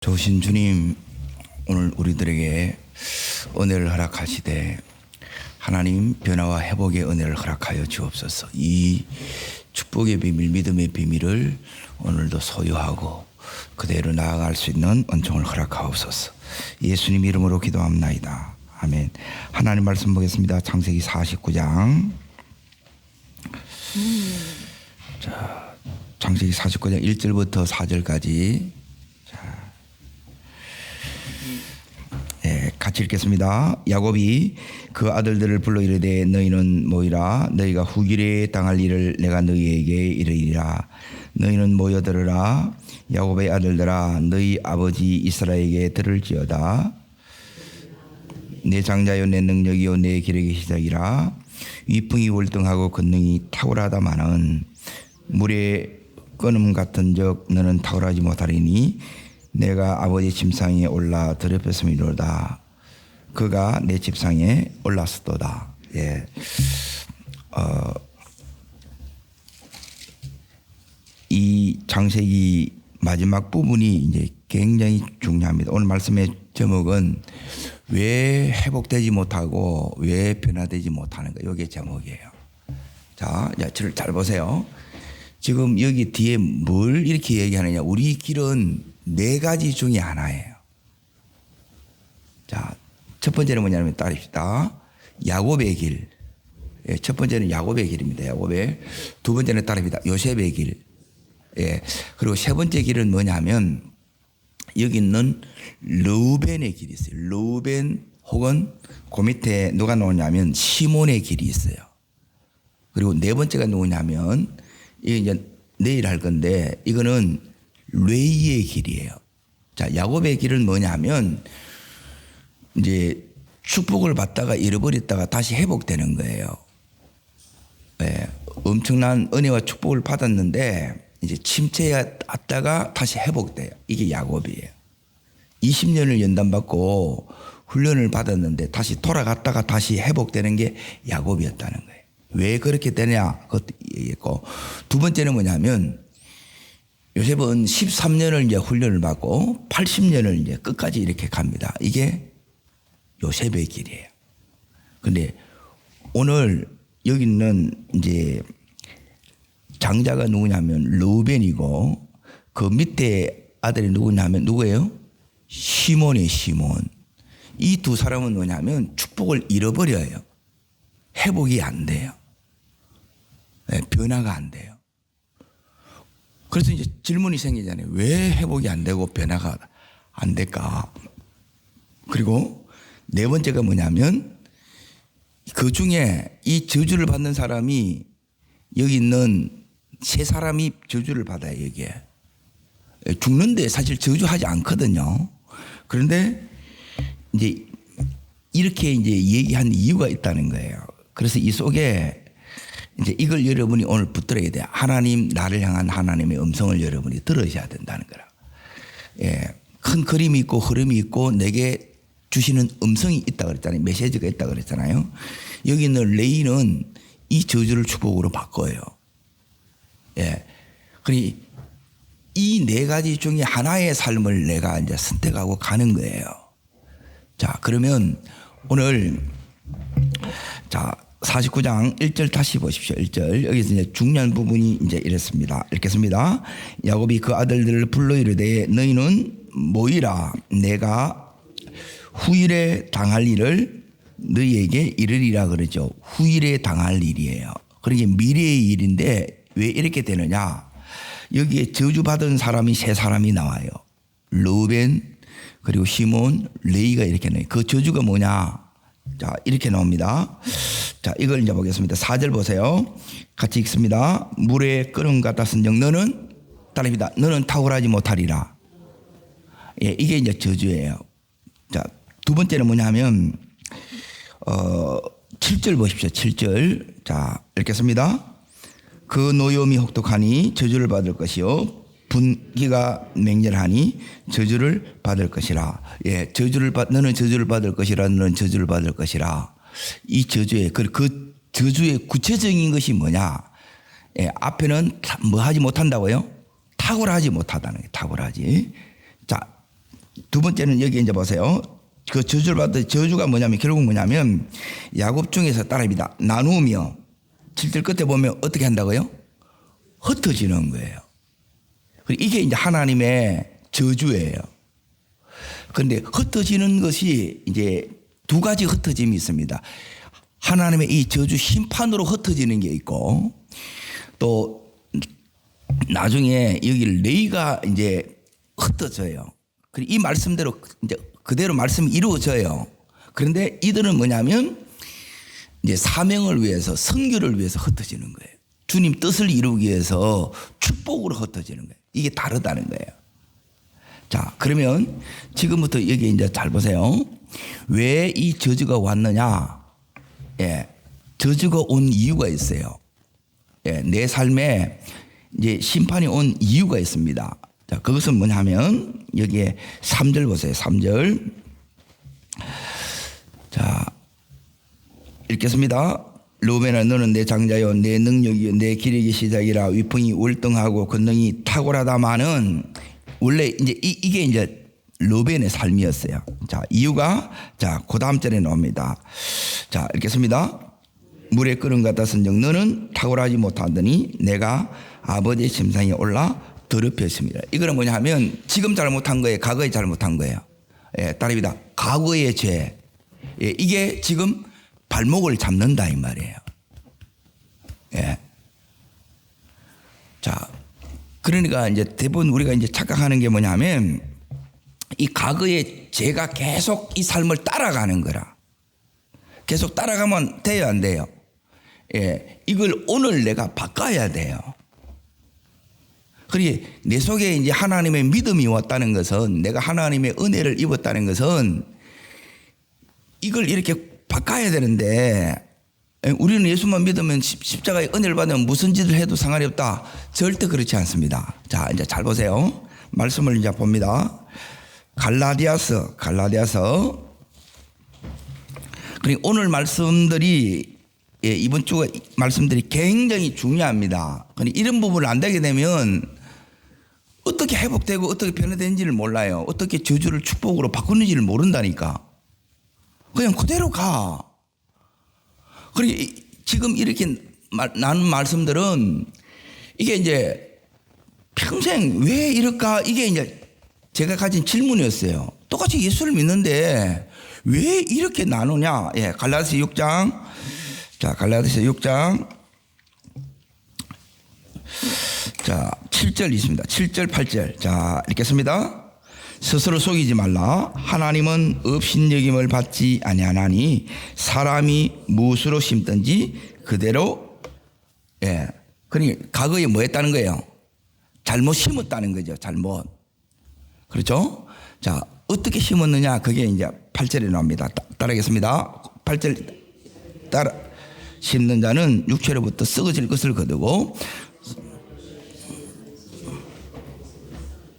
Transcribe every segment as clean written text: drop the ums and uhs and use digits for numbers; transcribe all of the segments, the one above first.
좋으신 주님, 오늘 우리들에게 은혜를 허락하시되 하나님 변화와 회복의 은혜를 허락하여 주옵소서. 이 축복의 비밀, 믿음의 비밀을 오늘도 소유하고 그대로 나아갈 수 있는 은총을 허락하옵소서. 예수님 이름으로 기도합나이다. 아멘. 하나님 말씀 보겠습니다. 창세기 49장. 자, 창세기 49장 1절부터 4절까지. 같이 읽겠습니다. 야곱이 그 아들들을 불러 이르되 너희는 모이라. 너희가 후길에 당할 일을 내가 너희에게 이르리라. 너희는 모여들으라. 야곱의 아들들아, 너희 아버지 이스라엘에게 들을지어다. 내 장자요 내 능력이요 내 기력의 시작이라. 위풍이 월등하고 권능이 탁월하다마는 물에 끊음 같은 적 너는 탁월하지 못하리니 내가 아버지 침상에 올라 더럽혔음이로다. 그가 내 집상에 올랐었도다. 예. 이 창세기 마지막 부분이 이제 굉장히 중요합니다. 오늘 말씀의 제목은 왜 회복되지 못하고 왜 변화되지 못하는 가, 이게 제목이에요. 자, 저를 잘 보세요. 지금 여기 뒤에 뭘 이렇게 얘기하느냐. 우리 길은 네 가지 중에 하나예요. 자, 첫 번째는 뭐냐면 따릅시다. 야곱의 길. 예, 첫 번째는 야곱의 길입니다. 야곱의. 두 번째는 따릅니다. 요셉의 길. 예. 그리고 세 번째 길은 뭐냐면 여기 있는 르우벤의 길이 있어요. 르우벤 혹은 그 밑에 누가 나오냐면 시몬의 길이 있어요. 그리고 네 번째가 누구냐면 이게 이제 내일 할 건데 이거는 레이의 길이에요. 자, 야곱의 길은 뭐냐면 이제 축복을 받다가 잃어버렸다가 다시 회복되는 거예요. 네, 엄청난 은혜와 축복을 받았는데 이제 침체에 왔다가 다시 회복돼요. 이게 야곱이에요. 20년을 연단받고 훈련을 받았는데 다시 돌아갔다가 다시 회복되는 게 야곱이었다는 거예요. 왜 그렇게 되냐? 그것도 얘기했고, 두 번째는 뭐냐면 요셉은 13년을 이제 훈련을 받고 80년을 이제 끝까지 이렇게 갑니다. 이게 요셉의 길이에요. 근데 오늘 여기 있는 이제 장자가 누구냐면 르우벤이고 그 밑에 아들이 누구냐면 누구예요? 시몬이에요. 시몬. 이 두 사람은 뭐냐면 축복을 잃어버려요. 회복이 안 돼요. 네, 변화가 안 돼요. 그래서 이제 질문이 생기잖아요. 왜 회복이 안 되고 변화가 안 될까? 그리고 네 번째가 뭐냐면 그 중에 이 저주를 받는 사람이 여기 있는 세 사람이 저주를 받아요. 여기에. 죽는데 사실 저주하지 않거든요. 그런데 이제 이렇게 이제 얘기한 이유가 있다는 거예요. 그래서 이 속에 이제 이걸 여러분이 오늘 붙들어야 돼요. 하나님, 나를 향한 하나님의 음성을 여러분이 들으셔야 된다는 거라. 예, 큰 그림이 있고 흐름이 있고 내게 주시는 음성이 있다 그랬잖아요. 메시지가 있다 그랬잖아요. 여기 있는 레이는 이 저주를 축복으로 바꿔요. 예, 그러니 이 네 가지 중에 하나의 삶을 내가 이제 선택하고 가는 거예요. 자, 그러면 오늘 자 49장 1절 다시 보십시오. 1절. 여기서 이제 중요한 부분이 이제 이랬습니다. 읽겠습니다. 야곱이 그 아들들을 불러 이르되 너희는 모이라. 내가 후일에 당할 일을 너희에게 이르리라 그러죠. 후일에 당할 일이에요. 그러니까 미래의 일인데 왜 이렇게 되느냐? 여기에 저주받은 사람이 세 사람이 나와요. 르우벤 그리고 시몬, 레이가 이렇게 나와요. 그 저주가 뭐냐? 자, 이렇게 나옵니다. 자, 이걸 이제 보겠습니다. 4절 보세요. 같이 읽습니다. 물에 끓음 같았은 적 너는 따릅니다. 너는 탁월하지 못하리라. 예, 이게 이제 저주예요. 자, 두 번째는 뭐냐면 7절 보십시오. 7절. 자, 읽겠습니다. 그 노염이 혹독하니 저주를 받을 것이요 분기가 맹렬하니 저주를 받을 것이라. 예, 너는 저주를 받을 것이라. 너는 저주를 받을 것이라. 이 저주의 그 저주의 구체적인 것이 뭐냐? 예, 앞에는 뭐 하지 못한다고요? 탁월하지 못하다는 게 탁월하지. 자, 두 번째는 여기 이제 보세요. 그 저주를 받을 저주가 뭐냐면 결국 뭐냐면 야곱 중에서 따라합니다. 나누며 7절 끝에 보면 어떻게 한다고요? 흩어지는 거예요. 이게 이제 하나님의 저주예요. 그런데 흩어지는 것이 이제 두 가지 흩어짐이 있습니다. 하나님의 이 저주 심판으로 흩어지는 게 있고 또 나중에 여기 레이가 이제 흩어져요. 이 말씀대로 이제 그대로 말씀이 이루어져요. 그런데 이들은 뭐냐면 이제 사명을 위해서 선교를 위해서 흩어지는 거예요. 주님 뜻을 이루기 위해서 축복으로 흩어지는 거예요. 이게 다르다는 거예요. 자, 그러면 지금부터 여기 이제 잘 보세요. 왜 이 저주가 왔느냐? 예, 저주가 온 이유가 있어요. 예, 내 삶에 이제 심판이 온 이유가 있습니다. 자, 그것은 뭐냐면 여기에 3절 보세요. 3절. 자, 읽겠습니다. 르우벤아 너는 내 장자요 내 능력이요 내 기력의 시작이라 위풍이 월등하고 권능이 탁월하다마는 원래 이제 이게 이제 르우벤의 삶이었어요. 자, 이유가 자, 그다음 절에 나옵니다. 자, 읽겠습니다. 물의 끓음 같았은 즉 너는 탁월하지 못하더니 내가 아버지의 심상에 올라 더럽혔습니다. 이거는 뭐냐 하면 지금 잘못한 거예요. 과거에 잘못한 거예요. 예, 따릅니다. 과거의 죄. 예, 이게 지금 발목을 잡는다 이 말이에요. 예. 자, 그러니까 이제 대부분 우리가 이제 착각하는 게 뭐냐면 이 과거의 죄가 계속 이 삶을 따라가는 거라. 계속 따라가면 돼요, 안 돼요? 예, 이걸 오늘 내가 바꿔야 돼요. 그리고 내 속에 이제 하나님의 믿음이 왔다는 것은 내가 하나님의 은혜를 입었다는 것은 이걸 이렇게 바꿔야 되는데 우리는 예수만 믿으면 십자가의 은혜를 받으면 무슨 짓을 해도 상관이 없다. 절대 그렇지 않습니다. 자, 이제 잘 보세요. 말씀을 이제 봅니다. 갈라디아서. 그리고 오늘 말씀들이 예, 이번 주 말씀들이 굉장히 중요합니다. 이런 부분을 안 되게 되면 어떻게 회복되고 어떻게 변화되는지를 몰라요. 어떻게 저주를 축복으로 바꾸는지를 모른다니까. 그냥 그대로 가. 그리고 지금 이렇게 나눈 말씀들은 이게 이제 평생 왜 이럴까? 이게 이제 제가 가진 질문이었어요. 똑같이 예수를 믿는데 왜 이렇게 나누냐? 예, 갈라디아서 6장. 자, 갈라디아서 6장. 자, 7절 있습니다. 7절, 8절. 자, 읽겠습니다. 스스로 속이지 말라. 하나님은 업신여김을 받지 아니하나니 사람이 무엇으로 심든지 그대로. 예. 그러니까 과거에 뭐 했다는 거예요? 잘못 심었다는 거죠. 잘못. 그렇죠? 자, 어떻게 심었느냐? 그게 이제 8절에 나옵니다. 따라하겠습니다. 8절 따라. 심는 자는 육체로부터 썩어질 것을 거두고.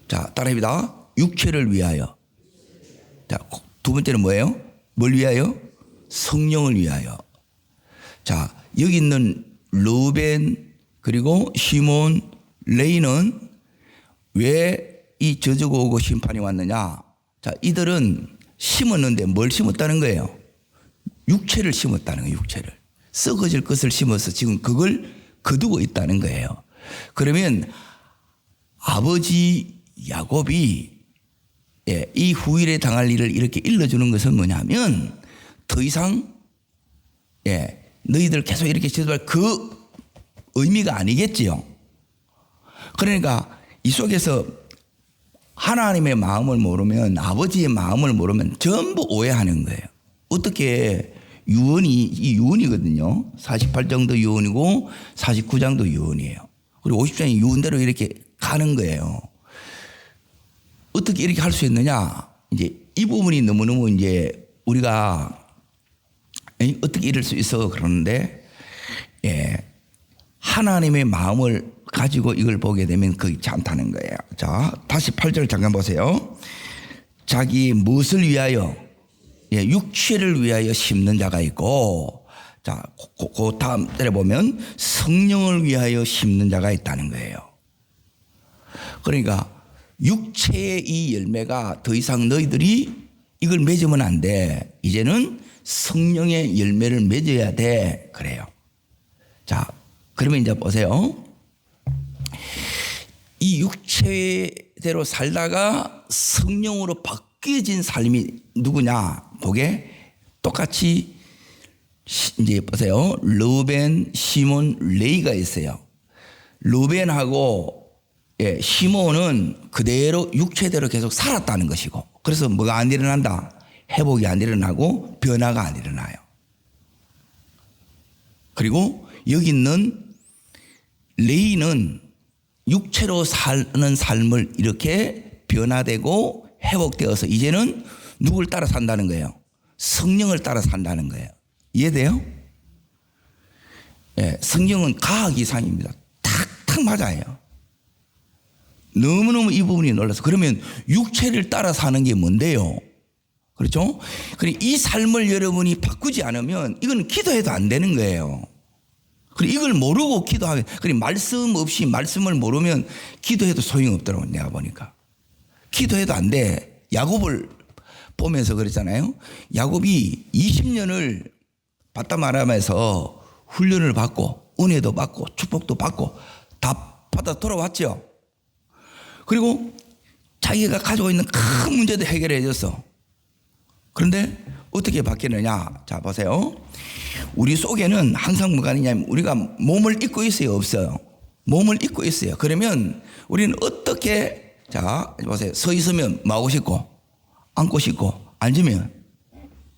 자, 따라합니다. 육체를 위하여. 자, 두 번째는 뭐예요? 뭘 위하여? 성령을 위하여. 자, 여기 있는 르우벤 그리고 시몬, 레이는 왜 이 저주가 오고 심판이 왔느냐? 자, 이들은 심었는데 뭘 심었다는 거예요? 육체를 심었다는 거예요. 육체를. 썩어질 것을 심어서 지금 그걸 거두고 있다는 거예요. 그러면 아버지 야곱이 예, 이 후일에 당할 일을 이렇게 일러주는 것은 뭐냐면 더 이상 예, 너희들 계속 이렇게 저주할 그 의미가 아니겠지요. 그러니까 이 속에서 하나님의 마음을 모르면 아버지의 마음을 모르면 전부 오해하는 거예요. 어떻게 이 유언이거든요. 48장도 유언이고 49장도 유언이에요. 그리고 50장이 유언대로 이렇게 가는 거예요. 어떻게 이렇게 할 수 있느냐? 이제 이 부분이 너무너무 이제 우리가 어떻게 이럴 수 있어 그러는데 예, 하나님의 마음을 가지고 이걸 보게 되면 그렇지 않다는 거예요. 자, 다시 8절 잠깐 보세요. 자기 무엇을 위하여? 예, 육체를 위하여 심는 자가 있고, 자, 그 다음 때려 보면 성령을 위하여 심는 자가 있다는 거예요. 그러니까 육체의 이 열매가 더 이상 너희들이 이걸 맺으면 안 돼. 이제는 성령의 열매를 맺어야 돼. 그래요. 자, 그러면 이제 보세요. 이 육체대로 살다가 성령으로 바뀌어진 삶이 누구냐? 그게 똑같이 이제 보세요. 르벤, 시몬, 레위가 있어요. 르벤하고 시몬은 그대로 육체대로 계속 살았다는 것이고, 그래서 뭐가 안 일어난다? 회복이 안 일어나고 변화가 안 일어나요. 그리고 여기 있는 레위는 육체로 사는 삶을 이렇게 변화되고 회복되어서 이제는 누굴 따라 산다는 거예요? 성령을 따라 산다는 거예요. 이해돼요? 예, 성경은 과학 이상입니다. 탁탁 맞아요. 너무너무 이 부분이 놀라서. 그러면 육체를 따라 사는 게 뭔데요? 그렇죠? 그리고 이 삶을 여러분이 바꾸지 않으면 이건 기도해도 안 되는 거예요. 그리고 이걸 모르고 기도하게, 그리고 말씀 없이 말씀을 모르면 기도해도 소용없더라고요. 내가 보니까. 기도해도 안 돼. 야곱을 보면서 그랬잖아요. 야곱이 20년을 바다 마람에서 훈련을 받고 은혜도 받고 축복도 받고 다 받아 돌아왔죠. 그리고 자기가 가지고 있는 큰 문제도 해결해 줬어. 그런데 어떻게 바뀌느냐? 자, 보세요. 우리 속에는 항상 뭐가 있냐면 우리가 몸을 입고 있어요, 없어요? 몸을 입고 있어요. 그러면 우리는 어떻게, 자, 보세요. 서 있으면 마고 싶고, 앉고 싶고, 앉으면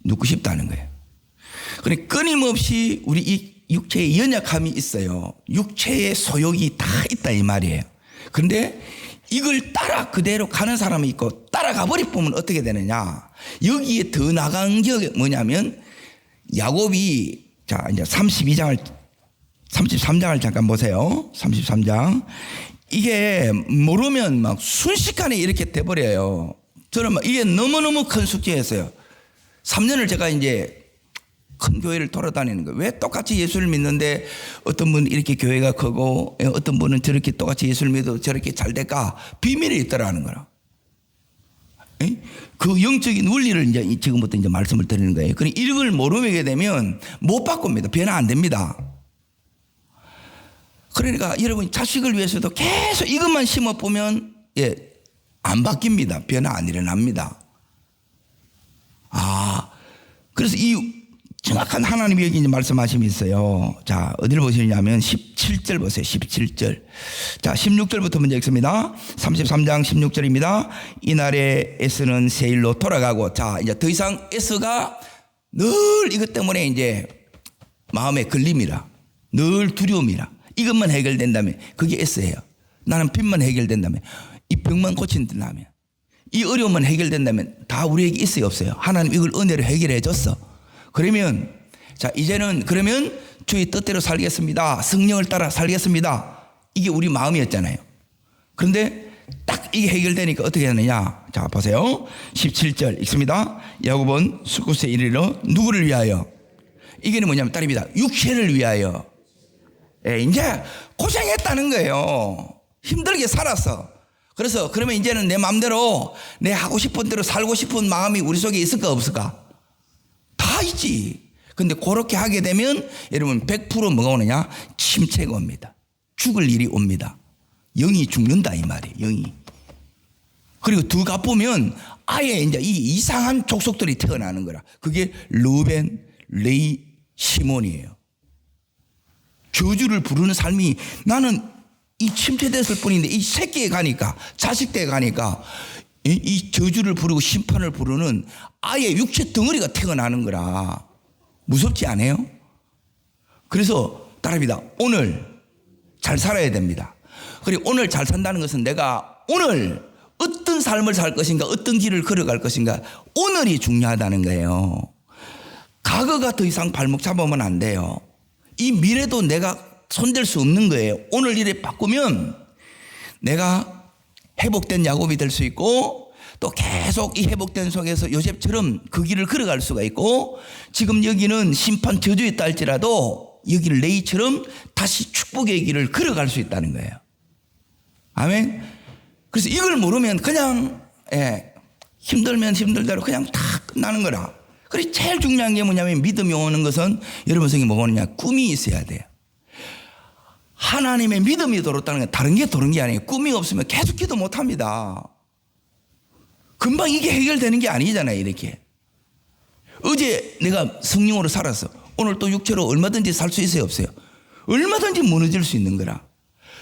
눕고 싶다는 거예요. 그러니까 끊임없이 우리 이 육체에 연약함이 있어요. 육체의 소욕이 다 있다 이 말이에요. 그런데 이걸 따라 그대로 가는 사람이 있고 따라가 버리면 어떻게 되느냐? 여기에 더 나간 게 뭐냐면 야곱이, 자, 이제 33장을 잠깐 보세요. 33장. 이게 모르면 막 순식간에 이렇게 돼버려요. 저는 막 이게 너무너무 큰 숙제였어요. 3년을 제가 이제 큰 교회를 돌아다니는 거예요. 왜 똑같이 예수를 믿는데 어떤 분은 이렇게 교회가 크고 어떤 분은 저렇게 똑같이 예수를 믿어도 저렇게 잘 될까? 비밀이 있더라는 거라. 그 영적인 원리를 이제 지금부터 이제 말씀을 드리는 거예요. 그러니 이걸 모르게 되면 못 바꿉니다. 변화 안 됩니다. 그러니까 여러분 자식을 위해서도 계속 이것만 심어 보면 안 바뀝니다. 변화 안 일어납니다. 그래서 이 정확한 하나님이 여기 이제 말씀하심이 있어요. 자, 어디를 보시냐면 17절 보세요. 17절. 자, 16절부터 먼저 읽습니다. 33장 16절입니다. 이날에 에스는 세일로 돌아가고, 자, 이제 더 이상 에스가 늘 이것 때문에 이제 마음에 걸림이라, 늘 두려움이라, 이것만 해결된다면 그게 에스예요. 나는 빚만 해결된다면, 이 병만 고친다면, 이 어려움만 해결된다면 다 우리에게 있어요, 없어요? 하나님 이걸 은혜로 해결해 줬어. 그러면, 자, 이제는 그러면 주의 뜻대로 살겠습니다. 성령을 따라 살겠습니다. 이게 우리 마음이었잖아요. 그런데 딱 이게 해결되니까 어떻게 하느냐? 자, 보세요. 17절 읽습니다. 야곱은 숫곳에 이르러 누구를 위하여? 이게 뭐냐면 딸입니다. 육체를 위하여. 이제 고생했다는 거예요. 힘들게 살았어. 그래서 그러면 이제는 내 마음대로 내 하고 싶은 대로 살고 싶은 마음이 우리 속에 있을까 없을까? 다 있지. 근데 그렇게 하게 되면 여러분 100% 뭐가 오느냐? 침체가 옵니다. 죽을 일이 옵니다. 영이 죽는다 이 말이에요. 영이. 그리고 더 가보면 아예 이제 이 이상한 족속들이 태어나는 거라. 그게 르벤, 레위, 시몬이에요. 저주를 부르는 삶이, 나는 이 침체됐을 뿐인데 이 새끼에 가니까, 자식 때에 가니까 이 저주를 부르고 심판을 부르는 아예 육체 덩어리가 태어나는 거라. 무섭지 않아요? 그래서 따라합니다. 오늘 잘 살아야 됩니다. 그리고 오늘 잘 산다는 것은 내가 오늘 어떤 삶을 살 것인가, 어떤 길을 걸어갈 것인가, 오늘이 중요하다는 거예요. 과거가 더 이상 발목 잡으면 안 돼요. 이 미래도 내가 손댈 수 없는 거예요. 오늘 일에 바꾸면 내가 회복된 야곱이 될 수 있고, 또 계속 이 회복된 속에서 요셉처럼 그 길을 걸어갈 수가 있고, 지금 여기는 심판 저주에 있다 할지라도 여기를 레위처럼 다시 축복의 길을 걸어갈 수 있다는 거예요. 아멘. 그래서 이걸 모르면 그냥 힘들면 힘들대로 그냥 다 끝나는 거라. 그래서 제일 중요한 게 뭐냐면 믿음이 오는 것은 여러분 성이 뭐가 오느냐? 꿈이 있어야 돼요. 하나님의 믿음이 들었다는 건 다른 게 들은 게 아니에요. 꿈이 없으면 계속 기도 못 합니다. 금방 이게 해결되는 게 아니잖아요. 이렇게. 어제 내가 성령으로 살았어. 오늘 또 육체로 얼마든지 살 수 있어요? 없어요? 얼마든지 무너질 수 있는 거라.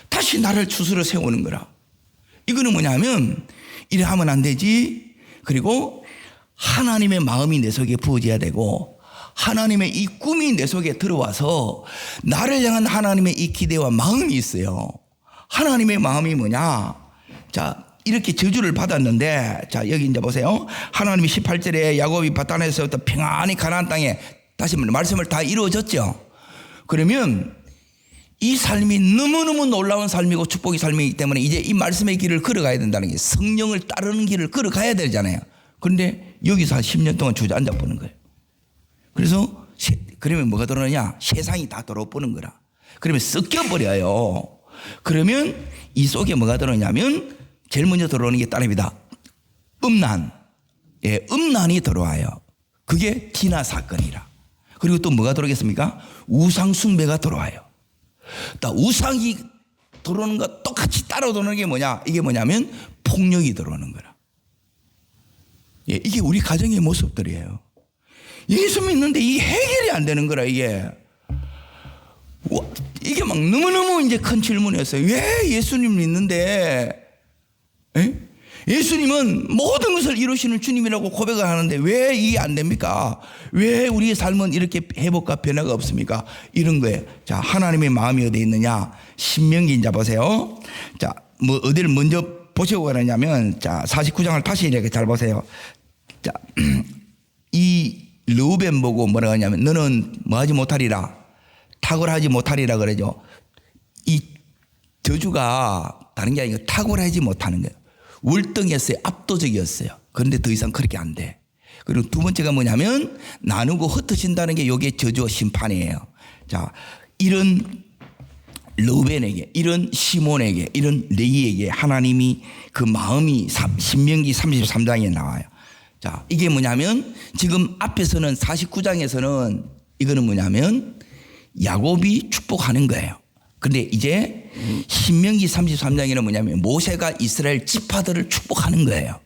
다시 나를 추스러 세우는 거라. 이거는 뭐냐면 이래 하면 안 되지. 그리고 하나님의 마음이 내 속에 부어져야 되고 하나님의 이 꿈이 내 속에 들어와서 나를 향한 하나님의 이 기대와 마음이 있어요. 하나님의 마음이 뭐냐? 자, 이렇게 저주를 받았는데, 자, 여기 이제 보세요. 하나님이 18절에 야곱이 바단에서부터 평안히 가나안 땅에 다시 말씀을 다 이루어졌죠. 그러면 이 삶이 너무너무 놀라운 삶이고 축복의 삶이기 때문에 이제 이 말씀의 길을 걸어가야 된다는 게 성령을 따르는 길을 걸어가야 되잖아요. 그런데 여기서 한 10년 동안 주저앉아 보는 거예요. 그래서 그러면 뭐가 들어오느냐? 세상이 다 들어오는 거라. 그러면 섞여버려요. 그러면 이 속에 뭐가 들어오냐면 제일 먼저 들어오는 게 따릅니다. 음란. 음란이 들어와요. 그게 디나 사건이라. 그리고 또 뭐가 들어오겠습니까? 우상 숭배가 들어와요. 또 우상이 들어오는 거 똑같이 따라 들어오는 게 뭐냐? 이게 뭐냐면 폭력이 들어오는 거라. 이게 우리 가정의 모습들이에요. 예수 믿는데 이게 해결이 안 되는 거라. 이게 막 너무너무 이제 큰 질문이었어요. 왜 예수님 믿는데 예수님은 모든 것을 이루시는 주님이라고 고백을 하는데 왜 이게 안 됩니까? 왜 우리의 삶은 이렇게 회복과 변화가 없습니까? 이런 거예요. 자, 하나님의 마음이 어디에 있느냐? 신명기 이제 보세요. 자, 뭐 어디를 먼저 보시고 가느냐면 자, 49장을 다시 이렇게 잘 보세요. 자, 이 르우벤 보고 뭐라 하냐면 너는 뭐 하지 못하리라. 탁월하지 못하리라 그러죠. 이 저주가 다른 게 아니고 탁월하지 못하는 거예요. 월등했어요. 압도적이었어요. 그런데 더 이상 그렇게 안 돼. 그리고 두 번째가 뭐냐면 나누고 흩어진다는 게 이게 저주와 심판이에요. 자, 이런 르우벤에게, 이런 시몬에게, 이런 레위에게 하나님이 그 마음이 신명기 33장에 나와요. 자, 이게 뭐냐면 지금 앞에서는 49장에서는 이거는 뭐냐면 야곱이 축복하는 거예요. 근데 이제 신명기 33장에는 뭐냐면 모세가 이스라엘 지파들을 축복하는 거예요.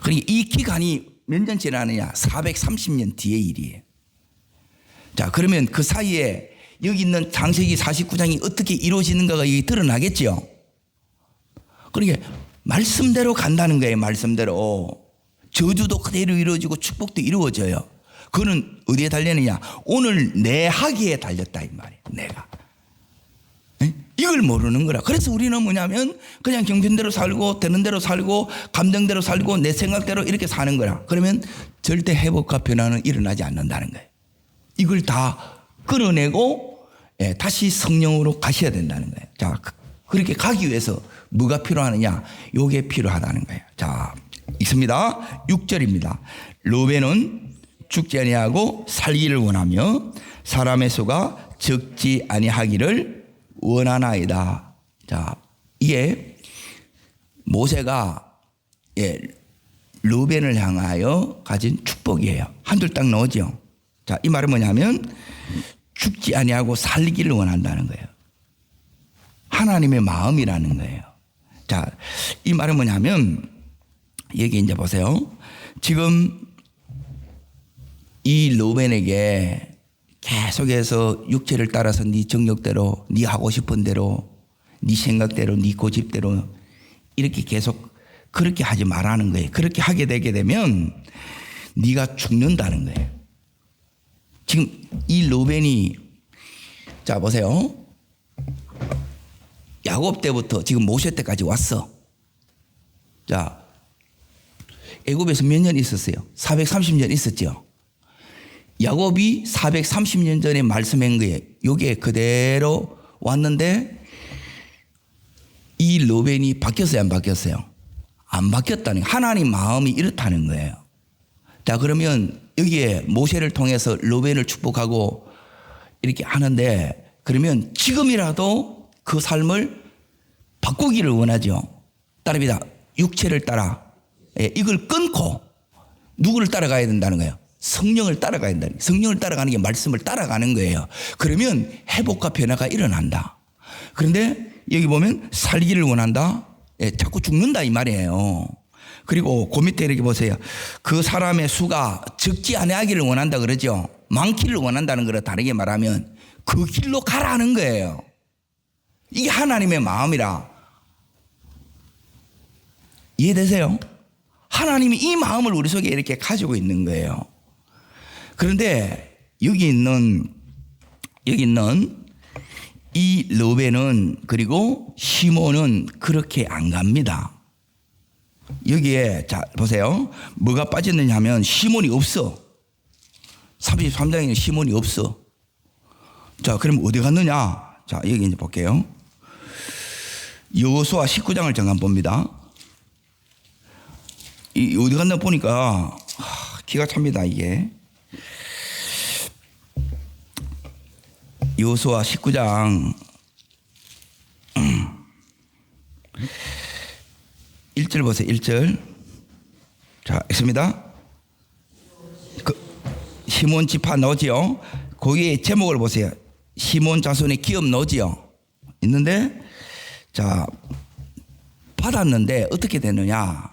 그러니까 이 기간이 몇 년 지나느냐? 430년 뒤의 일이에요. 자, 그러면 그 사이에 여기 있는 창세기 49장이 어떻게 이루어지는가가 여기 드러나겠죠. 그러니까 말씀대로 간다는 거예요. 말씀대로. 저주도 그대로 이루어지고 축복도 이루어져요. 그거는 어디에 달렸느냐? 오늘 내 하기에 달렸다 이 말이에요. 내가. 이걸 모르는 거라. 그래서 우리는 뭐냐면 그냥 경편대로 살고 되는 대로 살고 감정대로 살고 내 생각대로 이렇게 사는 거라. 그러면 절대 회복과 변화는 일어나지 않는다는 거예요. 이걸 다 끌어내고 다시 성령으로 가셔야 된다는 거예요. 자, 그렇게 가기 위해서 뭐가 필요하느냐? 요게 필요하다는 거예요. 자, 읽습니다. 6절입니다. 르우벤은 죽지 아니하고 살기를 원하며 사람의 수가 적지 아니하기를 원하나이다. 자, 이게 모세가 르우벤을 향하여 가진 축복이에요. 한둘 딱 나오죠. 자, 이 말은 뭐냐면 죽지 아니하고 살기를 원한다는 거예요. 하나님의 마음이라는 거예요. 자, 이 말은 뭐냐면 여기 이제 보세요. 지금 이 르우벤에게 계속해서 육체를 따라서 네 정욕대로, 네 하고 싶은 대로, 네 생각대로, 네 고집대로 이렇게 계속 그렇게 하지 말라는 거예요. 그렇게 하게 되게 되면 네가 죽는다는 거예요. 지금 이 르우벤이 자 보세요. 야곱 때부터 지금 모세 때까지 왔어. 자, 애굽에서 몇 년 있었어요? 430년 있었죠. 야곱이 430년 전에 말씀한 거예요. 요게 그대로 왔는데 이 르우벤이 바뀌었어요? 안 바뀌었어요? 안 바뀌었다는 거예요. 하나님 마음이 이렇다는 거예요. 자, 그러면 여기에 모세를 통해서 르우벤을 축복하고 이렇게 하는데 그러면 지금이라도 그 삶을 바꾸기를 원하죠. 따릅니다. 육체를 따라. 예, 이걸 끊고 누구를 따라가야 된다는 거예요? 성령을 따라가야 된다. 성령을 따라가는 게 말씀을 따라가는 거예요. 그러면 회복과 변화가 일어난다. 그런데 여기 보면 살기를 원한다. 예, 자꾸 죽는다 이 말이에요. 그리고 그 밑에 이렇게 보세요. 그 사람의 수가 적지 아니하기를 원한다 그러죠. 많기를 원한다는 거를 다르게 말하면 그 길로 가라는 거예요. 이게 하나님의 마음이라. 이해되세요? 하나님이 이 마음을 우리 속에 이렇게 가지고 있는 거예요. 그런데 여기 있는 이 르벤은 그리고 시몬은 그렇게 안 갑니다. 여기에 자 보세요. 뭐가 빠졌느냐 하면 시몬이 없어. 33장에는 시몬이 없어. 자 그럼 어디 갔느냐? 자 여기 이제 볼게요. 여호수아 19장을 잠깐 봅니다. 이 어디 갔나 보니까 기가 찹니다 이게. 여호수아 19장 1절 보세요. 1절. 자, 있습니다. 시몬 지파 너지요. 거기에 제목을 보세요. 시몬 자손의 기업 너지요. 있는데 자 받았는데 어떻게 되느냐?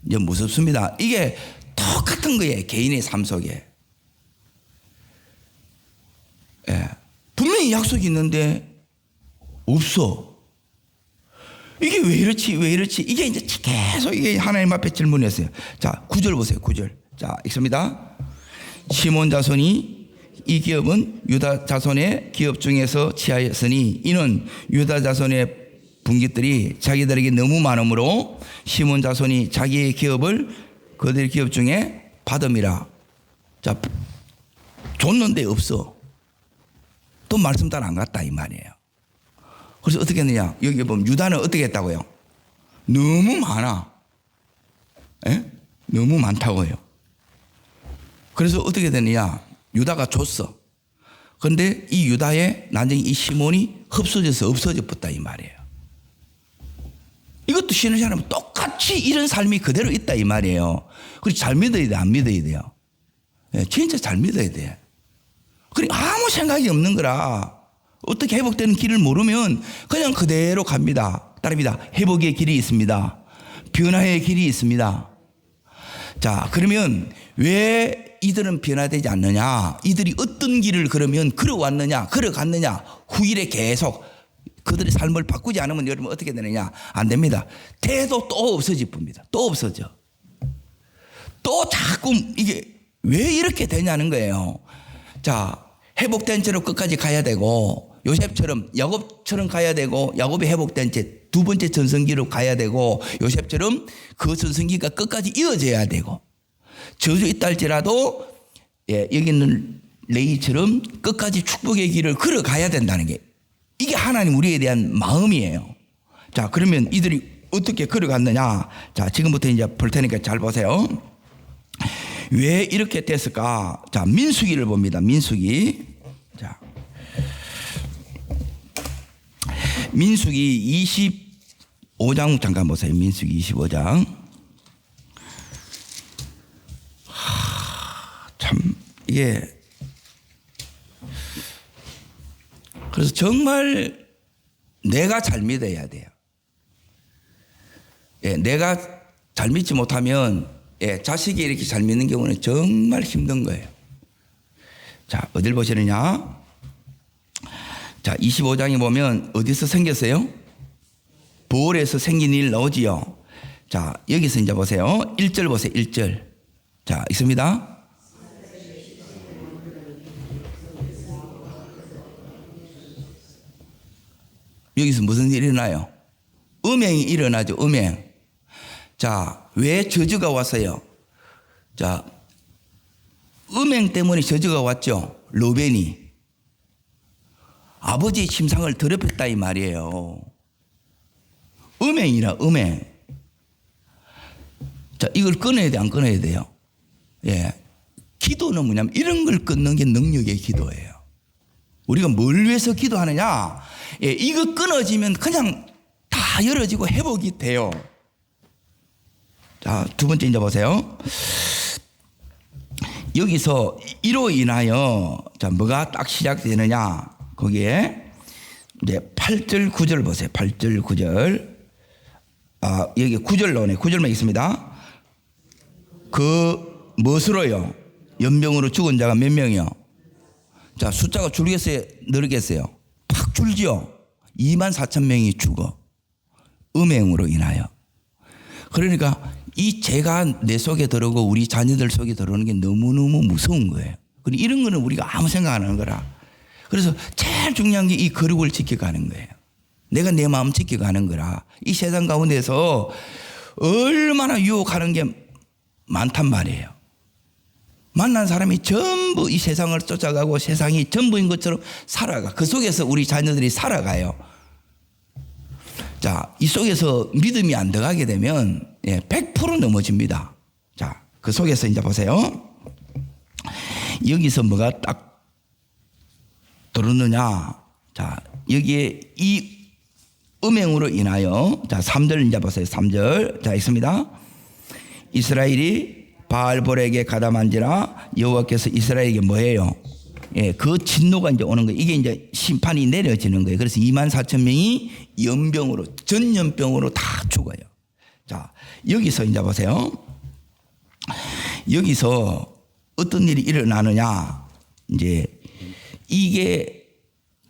이제 무섭습니다. 이게 똑같은 거예요. 개인의 삶 속에. 예. 분명히 약속이 있는데 없어. 이게 왜 이렇지? 왜 이렇지? 이게 이제 계속 이게 하나님 앞에 질문했어요. 자, 9절 보세요. 9절. 자, 읽습니다. 시몬 자손이 이 기업은 유다 자손의 기업 중에서 취하였으니 이는 유다 자손의 분깃들이 자기들에게 너무 많으므로 시몬 자손이 자기의 기업을 그들의 기업 중에 받음이라. 자, 줬는데 없어. 또 말씀 따라 안 갔다 이 말이에요. 그래서 어떻게 했느냐? 여기 보면 유다는 어떻게 했다고요? 너무 많아. 에? 너무 많다고요. 그래서 어떻게 됐느냐? 유다가 줬어. 그런데 이 유다에 나중에 이 시몬이 흡수돼서 없어져 버렸다 이 말이에요. 이것도 신의 사람은 똑같이 이런 삶이 그대로 있다 이 말이에요. 그리고 잘 믿어야 돼, 안 믿어야 돼요? 예, 진짜 잘 믿어야 돼. 그리고 아무 생각이 없는 거라. 어떻게 회복되는 길을 모르면 그냥 그대로 갑니다. 따릅니다. 회복의 길이 있습니다. 변화의 길이 있습니다. 자, 그러면 왜 이들은 변화되지 않느냐? 이들이 어떤 길을 그러면 걸어왔느냐? 걸어갔느냐? 후일에 계속 그들의 삶을 바꾸지 않으면 여러분 어떻게 되느냐? 안 됩니다. 태도 또 없어질 뿐입니다. 또 없어져. 또 자꾸 이게 왜 이렇게 되냐는 거예요. 자, 회복된 채로 끝까지 가야 되고 요셉처럼 야곱처럼 가야 되고 야곱이 회복된 채 두 번째 전성기로 가야 되고 요셉처럼 그 전성기가 끝까지 이어져야 되고 저주 있다 할지라도 예, 여기 있는 레이처럼 끝까지 축복의 길을 걸어가야 된다는 게 이게 하나님 우리에 대한 마음이에요. 자, 그러면 이들이 어떻게 걸어갔느냐? 자, 지금부터 이제 볼 테니까 잘 보세요. 왜 이렇게 됐을까? 자, 민수기를 봅니다. 민수기. 자, 민수기 25장 잠깐 보세요. 민수기 25장. 참 이게 그래서 정말 내가 잘 믿어야 돼요. 예, 내가 잘 믿지 못하면 예, 자식이 이렇게 잘 믿는 경우는 정말 힘든 거예요. 자, 어딜 보시느냐? 자, 25장에 보면 어디서 생겼어요? 볼에서 생긴 일 나오지요. 자, 여기서 이제 보세요. 1절 보세요. 1절. 자, 있습니다. 여기서 무슨 일이 일어나요? 음행이 일어나죠. 음행. 자, 왜 저주가 왔어요? 자, 음행 때문에 저주가 왔죠. 르벤이 아버지의 침상을 더럽혔다 이 말이에요. 음행이라 음행. 자, 이걸 끊어야 돼, 안 끊어야 돼요? 예. 기도는 뭐냐면 이런 걸 끊는 게 능력의 기도예요. 우리가 뭘 위해서 기도하느냐? 예, 이거 끊어지면 그냥 다 열어지고 회복이 돼요. 자, 두 번째 이제 보세요. 여기서 이로 인하여 자, 뭐가 딱 시작되느냐. 거기에 이제 8절 9절 보세요. 8절 9절. 여기 9절 나오네. 9절만 있습니다. 그 무엇으로요? 연병으로 죽은 자가 몇 명이요? 자, 숫자가 줄겠어요? 늘겠어요? 팍 줄지요? 24,000명이 죽어. 음행으로 인하여. 그러니까 이 죄가 내 속에 들어오고 우리 자녀들 속에 들어오는 게 너무너무 무서운 거예요. 그리고 이런 거는 우리가 아무 생각 안 하는 거라. 그래서 제일 중요한 게 이 거룩을 지켜가는 거예요. 내가 내 마음 지켜가는 거라. 이 세상 가운데서 얼마나 유혹하는 게 많단 말이에요. 만난 사람이 전부 이 세상을 쫓아가고 세상이 전부인 것처럼 살아가. 그 속에서 우리 자녀들이 살아가요. 자, 이 속에서 믿음이 안 들어가게 되면 100% 넘어집니다. 자, 그 속에서 이제 보세요. 여기서 뭐가 딱 들었느냐. 자, 여기에 이 음행으로 인하여 자, 3절 이제 보세요. 3절. 자, 있습니다. 이스라엘이 바알볼에게 가담한지라 여호와께서 이스라엘에게 뭐예요? 그 진노가 이제 오는 거예요. 이게 이제 심판이 내려지는 거예요. 그래서 24,000명이 연병으로, 전염병으로 다 죽어요. 자, 여기서 이제 보세요. 여기서 어떤 일이 일어나느냐. 이제 이게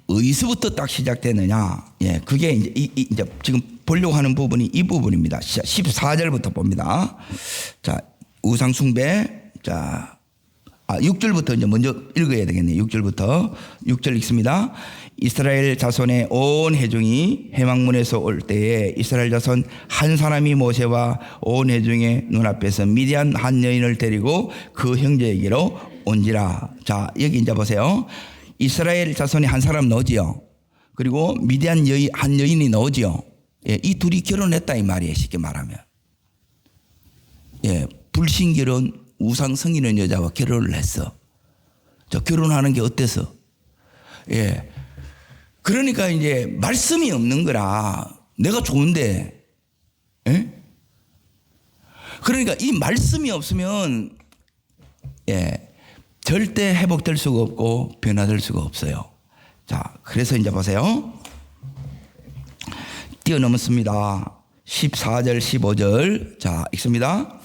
어디서부터 딱 시작되느냐. 그게 이제 지금 보려고 하는 부분이 이 부분입니다. 14절부터 봅니다. 자, 우상숭배. 자, 6절부터 이제 먼저 읽어야 되겠네요. 6절부터. 6절 읽습니다. 이스라엘 자손의 온 회중이 해망문에서 올 때에 이스라엘 자손 한 사람이 모세와 온 회중의 눈앞에서 미디안 한 여인을 데리고 그 형제에게로 온지라. 자, 여기 이제 보세요. 이스라엘 자손이 한 사람 나오지요. 그리고 미디안 한 여인이 나오지요. 이 둘이 결혼했다 이 말이에요. 쉽게 말하면. 불신결혼 우상 성기는 여자와 결혼을 했어. 저 결혼하는 게 어때서? 그러니까 이제 말씀이 없는 거라. 내가 좋은데. 그러니까 이 말씀이 없으면 절대 회복될 수가 없고 변화될 수가 없어요. 자, 그래서 이제 보세요. 뛰어넘었습니다. 14절 15절. 자, 읽습니다.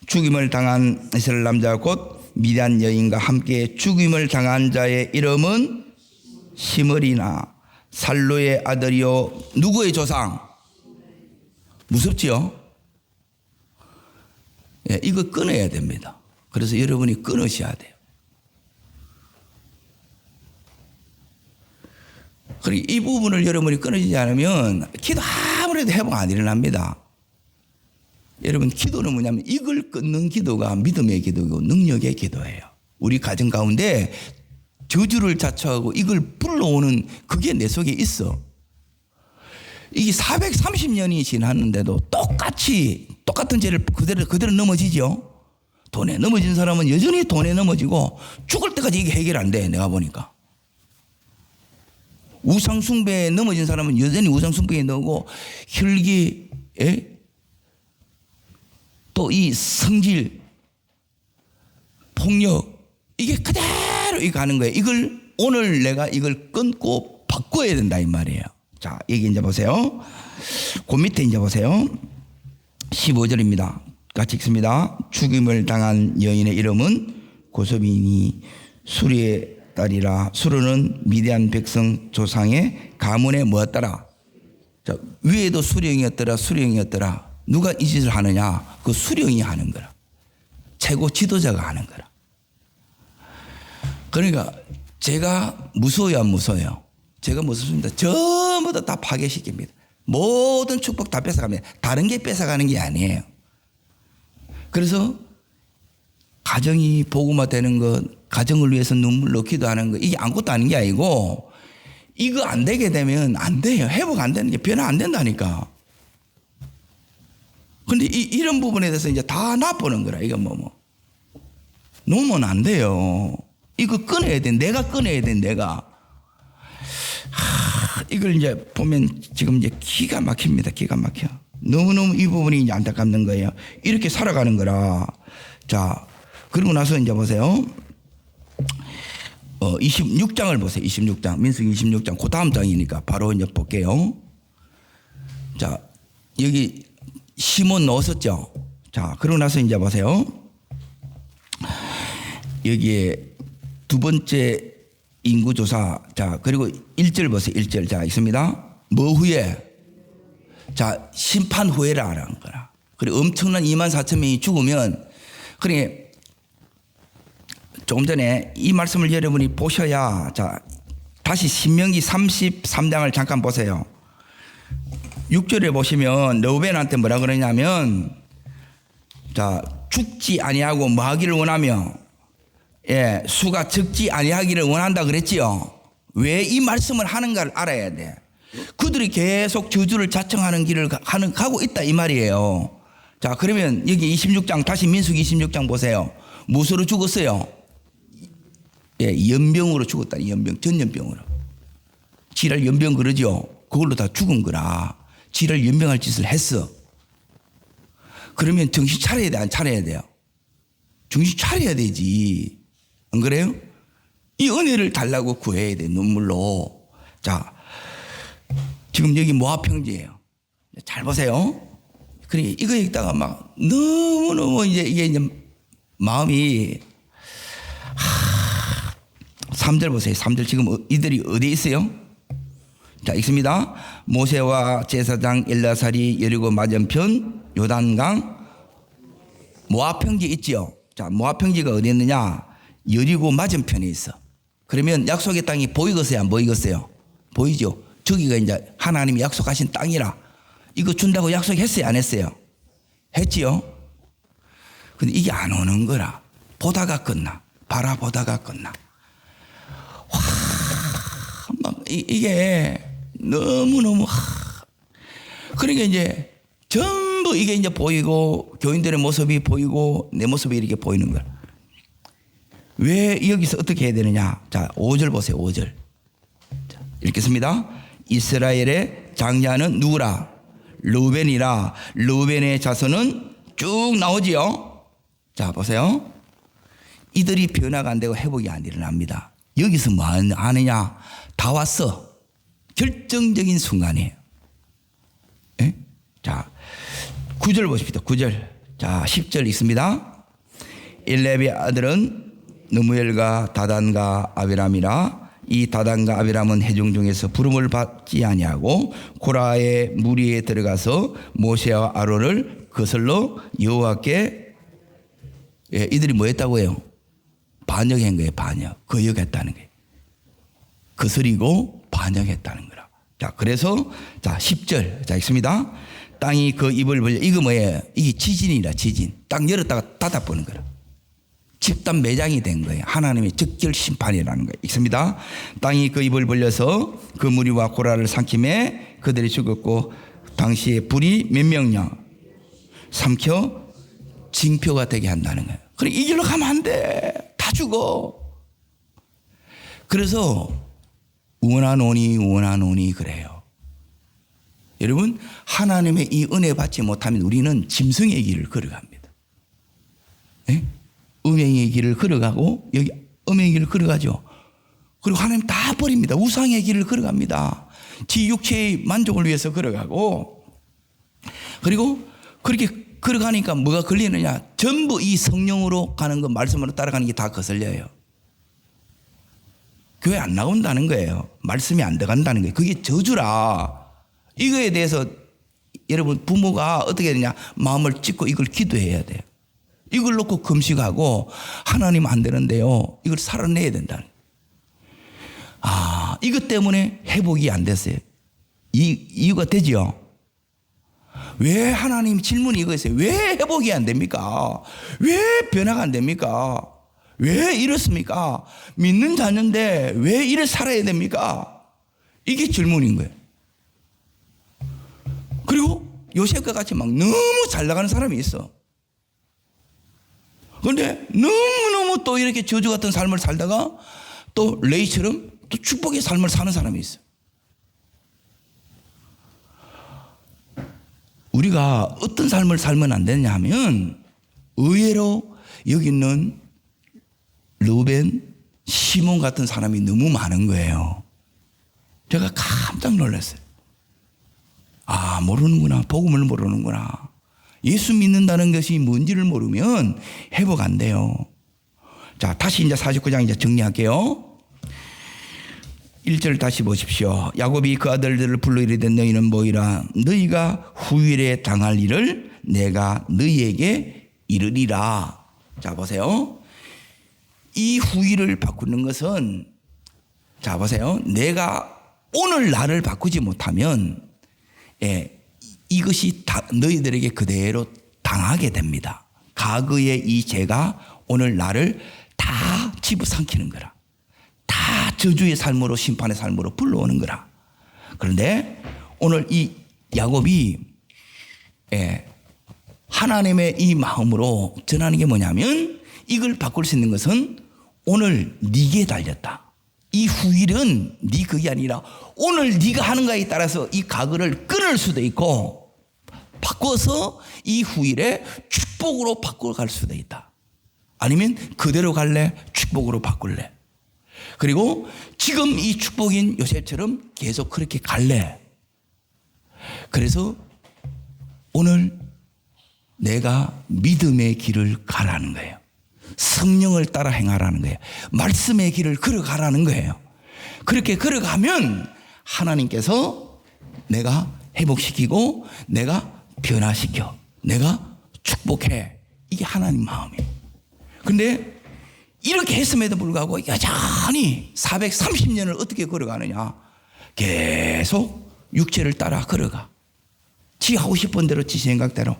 죽임을 당한 이스라엘 남자 곧 미디안 여인과 함께 죽임을 당한 자의 이름은 시므리나 살루의 아들이요. 누구의 조상? 무섭지요? 이거 끊어야 됩니다. 그래서 여러분이 끊으셔야 돼요. 그리고 이 부분을 여러분이 끊어지지 않으면 기도 아무래도 회복 안 일어납니다. 여러분, 기도는 뭐냐면 이걸 끊는 기도가 믿음의 기도고 능력의 기도예요. 우리 가정 가운데 저주를 자초하고 이걸 불러오는 그게 내 속에 있어. 이게 430년이 지났는데도 똑같은 죄를 그대로 넘어지죠. 돈에 넘어진 사람은 여전히 돈에 넘어지고 죽을 때까지 이게 해결 안 돼. 내가 보니까. 우상숭배에 넘어진 사람은 여전히 우상숭배에 넘어고 혈기에 또 이 성질, 폭력 이게 그대로 이 가는 거예요. 이걸 오늘 내가 이걸 끊고 바꿔야 된다 이 말이에요. 자, 여기 이제 보세요. 그 밑에 이제 보세요. 15절입니다. 같이 읽습니다. 죽임을 당한 여인의 이름은 고소빈이 수리의 딸이라. 수르는 미디안 백성 조상의 가문에 뭐였더라? 자, 위에도 수령이었더라. 누가 이 짓을 하느냐? 그 수령이 하는 거라. 최고 지도자가 하는 거라. 그러니까 제가 무서워요, 안 무서워요? 제가 무섭습니다. 전부 다 파괴시킵니다. 모든 축복 다 뺏어갑니다. 다른 게 뺏어가는 게 아니에요. 그래서 가정이 복음화 되는 것, 가정을 위해서 눈물 넣기도 하는 것, 이게 아무것도 아닌 게 아니고 이거 안 되게 되면 안 돼요. 회복 안 되는 게 변화 안 된다니까. 근데 이런 부분에 대해서 이제 다 놔보는 거라. 이거 놓으면 안 돼요. 이거 끊어야 돼. 내가 끊어야 돼. 내가. 이걸 이제 보면 지금 이제 기가 막힙니다. 기가 막혀. 너무너무 이 부분이 이제 안타깝는 거예요. 이렇게 살아가는 거라. 자, 그러고 나서 이제 보세요. 26장을 보세요. 26장. 민수기 26장. 그 다음 장이니까 바로 이제 볼게요. 자, 여기 시몬 넣었었죠. 자, 그러고 나서 이제 보세요. 여기에 두 번째 인구조사. 자, 그리고 1절 보세요. 1절. 자, 있습니다. 뭐 후에? 자, 심판 후에라 하는 거라. 그리고 엄청난 24,000명이 죽으면, 그러니 조금 전에 이 말씀을 여러분이 보셔야, 자, 다시 신명기 33장을 잠깐 보세요. 6절에 보시면 르우벤한테 뭐라 그러냐면, 자, 죽지 아니하고 뭐 하기를 원하며, 예, 수가 적지 아니하기를 원한다 그랬지요. 왜 이 말씀을 하는가를 알아야 돼. 그들이 계속 저주를 자청하는 길을 가고 있다 이 말이에요. 자, 그러면 여기 26장 다시 민수기 26장 보세요. 무엇으로 죽었어요? 예, 연병으로 죽었다. 연병, 전염병으로. 지랄 연병 그러죠. 그걸로 다 죽은 거라. 지랄 연병할 짓을 했어. 그러면 정신 차려야 돼, 안 차려야 돼요? 정신 차려야 되지. 안 그래요? 이 은혜를 달라고 구해야 돼, 눈물로. 자, 지금 여기 모압평지예요. 잘 보세요. 그러니까 이거 읽다가 막 너무너무 이게 이제 마음이 3절 보세요. 3절 지금 이들이 어디에 있어요? 자, 읽습니다. 모세와 제사장 엘라살이 여리고 맞은편 요단강 모압평지 있지요. 자, 모압평지가 어디 있느냐? 여리고 맞은편에 있어. 그러면 약속의 땅이 보이겠어요? 안 보이겠어요? 보이죠? 저기가 이제 하나님이 약속하신 땅이라. 이거 준다고 약속했어요? 안 했어요? 했지요? 근데 이게 안 오는 거라. 보다가 끝나. 바라보다가 끝나. 와, 막 이게 너무너무. 그러니까 이제 전부 이게 이제 보이고 교인들의 모습이 보이고 내 모습이 이렇게 보이는 거야. 왜 여기서 어떻게 해야 되느냐? 자, 5절 보세요. 5절. 자, 읽겠습니다. 이스라엘의 장자는 누구라? 르우벤이라. 르우벤의 자손은 쭉 나오지요. 자, 보세요. 이들이 변화가 안 되고 회복이 안 일어납니다. 여기서 뭐 하느냐? 다 왔어. 결정적인 순간이에요. 예? 자, 9절 보십시오. 9절. 자, 10절 있습니다. 일렙의 아들은 느무엘과 다단과 아비람이라. 이 다단과 아비람은 회중 중에서 부름을 받지 아니하고 고라의 무리에 들어가서 모세와 아론을 거슬러 여호와께, 예, 이들이 뭐 했다고 해요? 반역한 거예요. 반역. 거역했다는 거예요. 거스리고 반역했다는 거라. 자, 그래서 자, 10절. 자, 있습니다. 땅이 그 입을 벌려. 이거 뭐예요? 이게 지진이라. 지진. 땅 열었다가 닫아보는 거라. 집단 매장이 된 거예요. 하나님의 적절 심판이라는 거예요. 있습니다. 땅이 그 입을 벌려서 그 무리와 고라를 삼킴에 그들이 죽었고 당시에 불이 몇 명이냐? 삼켜 징표가 되게 한다는 거예요. 그래, 이 길로 가면 안 돼. 다 죽어. 그래서 원하노니 그래요. 여러분, 하나님의 이 은혜 받지 못하면 우리는 짐승의 길을 걸어갑니다. 네? 음행의 길을 걸어가고 여기 음행의 길을 걸어가죠. 그리고 하나님 다 버립니다. 우상의 길을 걸어갑니다. 지 육체의 만족을 위해서 걸어가고, 그리고 그렇게 걸어가니까 뭐가 걸리느냐? 전부 이 성령으로 가는 거, 말씀으로 따라가는 게 다 거슬려요. 교회 안 나온다는 거예요. 말씀이 안 들어간다는 거예요. 그게 저주라. 이거에 대해서 여러분 부모가 어떻게 해야 되냐? 마음을 찢고 이걸 기도해야 돼요. 이걸 놓고 금식하고 하나님 안 되는데요. 이걸 살아내야 된다는. 아, 이것 때문에 회복이 안 됐어요. 이유가 되죠. 왜 하나님 질문이 이거였어요. 왜 회복이 안 됩니까? 왜 변화가 안 됩니까? 왜 이렇습니까? 믿는 자녀인데 왜 이래 살아야 됩니까? 이게 질문인 거예요. 그리고 요셉과 같이 막 너무 잘 나가는 사람이 있어. 그런데 너무너무 또 이렇게 저주 같은 삶을 살다가 또 레이처럼 또 축복의 삶을 사는 사람이 있어. 우리가 어떤 삶을 살면 안 되냐 하면 의외로 여기 있는 르우벤, 시몬 같은 사람이 너무 많은 거예요. 제가 깜짝 놀랐어요. 아, 모르는구나. 복음을 모르는구나. 예수 믿는다는 것이 뭔지를 모르면 회복 안 돼요. 자, 다시 이제 49장 이제 정리할게요. 1절 다시 보십시오. 야곱이 그 아들들을 불러 이르되 너희는 모이라. 너희가 후일에 당할 일을 내가 너희에게 이르리라. 자, 보세요. 이 후일을 바꾸는 것은, 자, 보세요. 내가 오늘 나를 바꾸지 못하면, 이것이 너희들에게 그대로 당하게 됩니다. 과거의 이 죄가 오늘 나를 다 집어삼키는 거라. 다 저주의 삶으로, 심판의 삶으로 불러오는 거라. 그런데 오늘 이 야곱이 하나님의 이 마음으로 전하는 게 뭐냐면, 이걸 바꿀 수 있는 것은 오늘 네게 달렸다. 이 후일은 네 그게 아니라 오늘 네가 하는 거에 따라서 이 과거를 끊을 수도 있고 바꿔서 이 후일에 축복으로 바꿔갈 수도 있다. 아니면 그대로 갈래? 축복으로 바꿀래? 그리고 지금 이 축복인 요셉처럼 계속 그렇게 갈래? 그래서 오늘 내가 믿음의 길을 가라는 거예요. 성령을 따라 행하라는 거예요. 말씀의 길을 걸어가라는 거예요. 그렇게 걸어가면 하나님께서 내가 회복시키고 내가 변화시켜, 내가 축복해. 이게 하나님 마음이에요. 그런데 이렇게 했음에도 불구하고 여전히 430년을 어떻게 걸어가느냐. 계속 육체를 따라 걸어가. 지 하고 싶은 대로, 지 생각대로.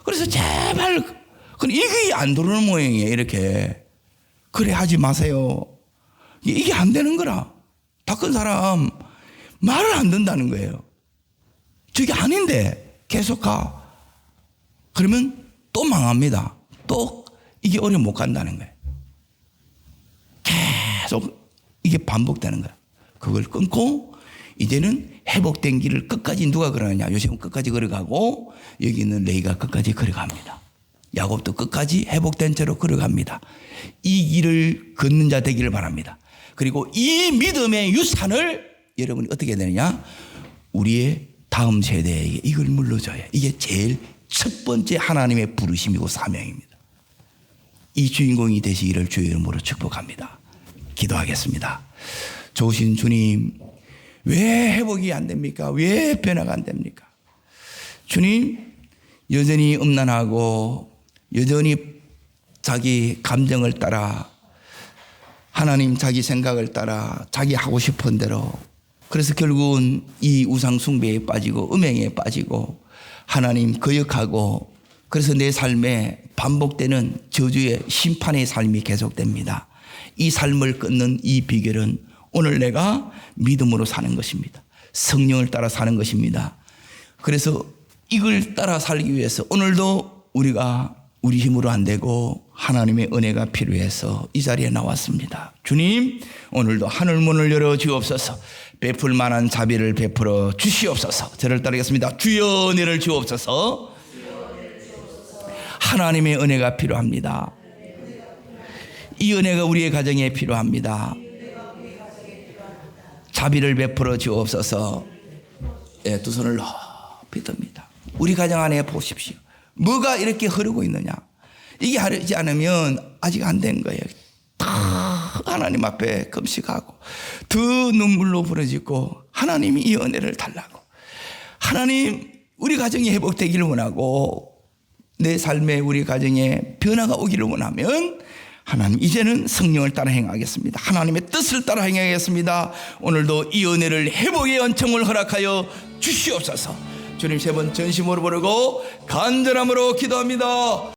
그래서 제발 이게 안 들어오는 모양이에요. 이렇게. 그래 하지 마세요. 이게 안 되는 거라. 바꾼 사람 말을 안 듣는다는 거예요. 저게 아닌데 계속 가. 그러면 또 망합니다. 또 이게 오래 못 간다는 거예요. 계속 이게 반복되는 거예요. 그걸 끊고 이제는 회복된 길을 끝까지 누가 걸어가냐. 요셉은 끝까지 걸어가고 여기 있는 레이가 끝까지 걸어갑니다. 야곱도 끝까지 회복된 채로 걸어갑니다. 이 길을 걷는 자 되기를 바랍니다. 그리고 이 믿음의 유산을 여러분이 어떻게 되느냐? 우리의 다음 세대에게 이걸 물려줘야. 이게 제일 첫 번째 하나님의 부르심이고 사명입니다. 이 주인공이 되시기를 주의 이름으로 축복합니다. 기도하겠습니다. 좋으신 주님, 왜 회복이 안 됩니까? 왜 변화가 안 됩니까? 주님, 여전히 음란하고 여전히 자기 감정을 따라, 하나님 자기 생각을 따라 자기 하고 싶은 대로, 그래서 결국은 이 우상 숭배에 빠지고 음행에 빠지고 하나님 거역하고, 그래서 내 삶에 반복되는 저주의 심판의 삶이 계속됩니다. 이 삶을 끊는 이 비결은 오늘 내가 믿음으로 사는 것입니다. 성령을 따라 사는 것입니다. 그래서 이걸 따라 살기 위해서 오늘도 우리가 우리 힘으로 안 되고 하나님의 은혜가 필요해서 이 자리에 나왔습니다. 주님, 오늘도 하늘문을 열어 주옵소서. 베풀 만한 자비를 베풀어 주시옵소서. 저를 따르겠습니다. 주여 은혜를 주옵소서. 하나님의 은혜가 필요합니다. 이 은혜가 우리의 가정에 필요합니다. 자비를 베풀어 주옵소서. 두 손을 높이 듭니다. 우리 가정 안에 보십시오. 뭐가 이렇게 흐르고 있느냐. 이게 흐르지 않으면 아직 안 된 거예요. 다 하나님 앞에 금식하고 더 눈물로 부러지고 하나님이 이 은혜를 달라고. 하나님, 우리 가정이 회복되기를 원하고 내 삶에 우리 가정에 변화가 오기를 원하면 하나님, 이제는 성령을 따라 행하겠습니다. 하나님의 뜻을 따라 행하겠습니다. 오늘도 이 은혜를 회복의 은총을 허락하여 주시옵소서. 주님, 세 번 전심으로 부르고 간절함으로 기도합니다.